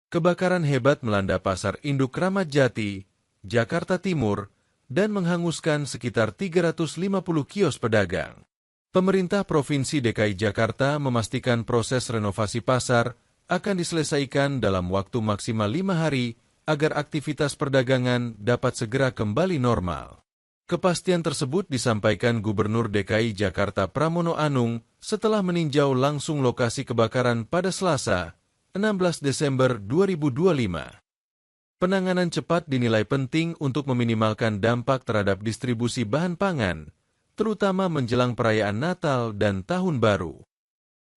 Kebakaran hebat melanda pasar induk Kramat Jati, Jakarta Timur, dan menghanguskan sekitar 350 kios pedagang. Pemerintah Provinsi DKI Jakarta memastikan proses renovasi pasar akan diselesaikan dalam waktu maksimal 5 hari agar aktivitas perdagangan dapat segera kembali normal. Kepastian tersebut disampaikan Gubernur DKI Jakarta Pramono Anung setelah meninjau langsung lokasi kebakaran pada Selasa, 16 Desember 2025. Penanganan cepat dinilai penting untuk meminimalkan dampak terhadap distribusi bahan pangan, terutama menjelang perayaan Natal dan Tahun Baru.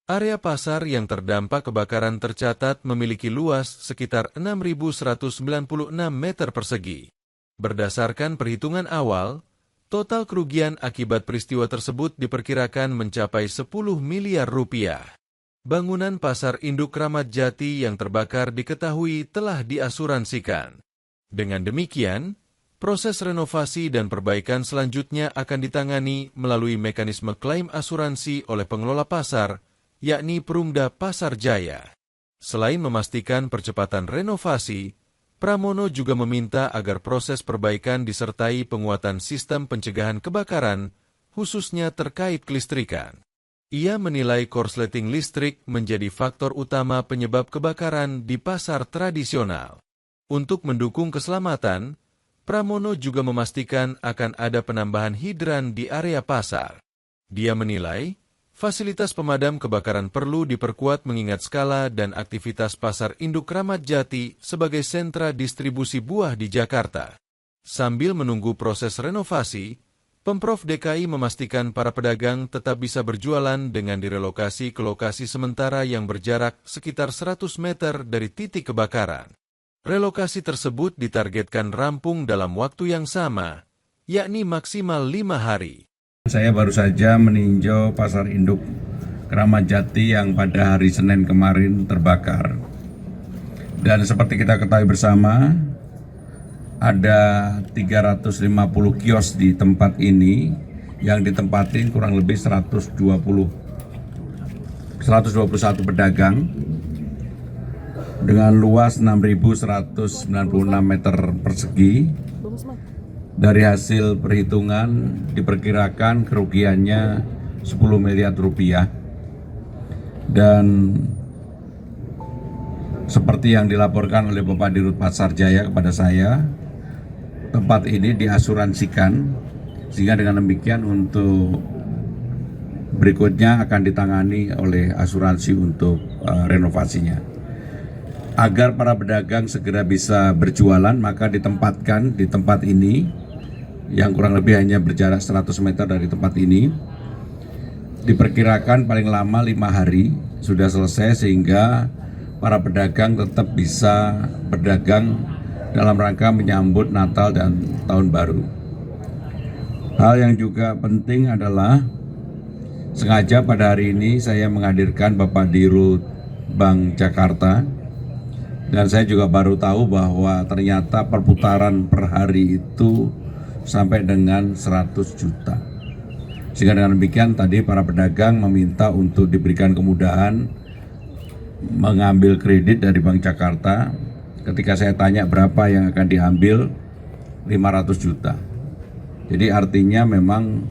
Area pasar yang terdampak kebakaran tercatat memiliki luas sekitar 6.196 meter persegi. Berdasarkan perhitungan awal, total kerugian akibat peristiwa tersebut diperkirakan mencapai 10 miliar rupiah. Bangunan pasar induk Kramat Jati yang terbakar diketahui telah diasuransikan. Dengan demikian, proses renovasi dan perbaikan selanjutnya akan ditangani melalui mekanisme klaim asuransi oleh pengelola pasar, yakni Perumda Pasar Jaya. Selain memastikan percepatan renovasi, Pramono juga meminta agar proses perbaikan disertai penguatan sistem pencegahan kebakaran, khususnya terkait kelistrikan. Ia menilai korsleting listrik menjadi faktor utama penyebab kebakaran di pasar tradisional. Untuk mendukung keselamatan, Pramono juga memastikan akan ada penambahan hidran di area pasar. Dia menilai, fasilitas pemadam kebakaran perlu diperkuat mengingat skala dan aktivitas pasar induk Kramat Jati sebagai sentra distribusi buah di Jakarta. Sambil menunggu proses renovasi, Pemprov DKI memastikan para pedagang tetap bisa berjualan dengan direlokasi ke lokasi sementara yang berjarak sekitar 100 meter dari titik kebakaran. Relokasi tersebut ditargetkan rampung dalam waktu yang sama, yakni maksimal 5 hari. Saya baru saja meninjau pasar induk Kramat Jati yang pada hari Senin kemarin terbakar. Dan seperti kita ketahui bersama, ada 350 kios di tempat ini yang ditempatin kurang lebih 121 pedagang dengan luas 6.196 meter persegi. Dari hasil perhitungan diperkirakan kerugiannya 10 miliar rupiah. Dan seperti yang dilaporkan oleh Bapak Dirut Pasar Jaya kepada saya, tempat ini diasuransikan, sehingga dengan demikian untuk berikutnya akan ditangani oleh asuransi untuk renovasinya. Agar para pedagang segera bisa berjualan, maka ditempatkan di tempat ini, yang kurang lebih hanya berjarak 100 meter dari tempat ini, diperkirakan paling lama 5 hari sudah selesai, sehingga para pedagang tetap bisa berdagang dalam rangka menyambut Natal dan Tahun Baru. Hal yang juga penting adalah sengaja pada hari ini saya menghadirkan Bapak Dirut Bank Jakarta, dan saya juga baru tahu bahwa ternyata perputaran per hari itu sampai dengan 100 juta. Sehingga dengan demikian tadi para pedagang meminta untuk diberikan kemudahan mengambil kredit dari Bank Jakarta. Ketika saya tanya berapa yang akan diambil, 500 juta. Jadi artinya memang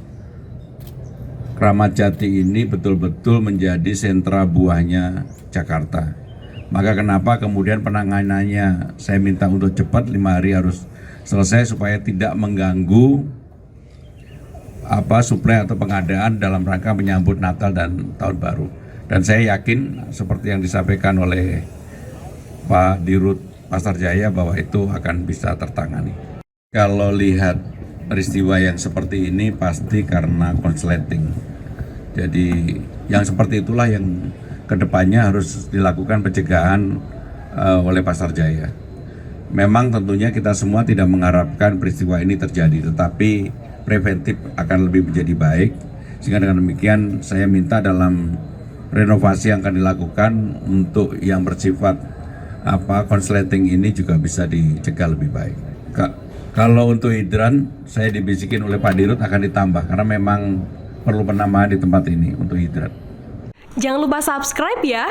Kramat Jati ini betul-betul menjadi sentra buahnya Jakarta. Maka kenapa kemudian penanganannya saya minta untuk cepat, 5 hari harus selesai supaya tidak mengganggu suplai atau pengadaan dalam rangka menyambut Natal dan Tahun Baru. Dan saya yakin seperti yang disampaikan oleh Pak Dirut Pasar Jaya bahwa itu akan bisa tertangani. Kalau lihat peristiwa yang seperti ini pasti karena konsleting. Jadi yang seperti itulah yang kedepannya harus dilakukan pencegahan oleh Pasar Jaya. Memang tentunya kita semua tidak mengharapkan peristiwa ini terjadi, tetapi preventif akan lebih menjadi baik. Sehingga dengan demikian saya minta dalam renovasi yang akan dilakukan untuk yang bersifat konsleting ini juga bisa dicegah lebih baik. Kalau untuk hidran, saya dibisikin oleh Pak Dirut akan ditambah karena memang perlu penambahan di tempat ini untuk hidran. Jangan lupa subscribe ya.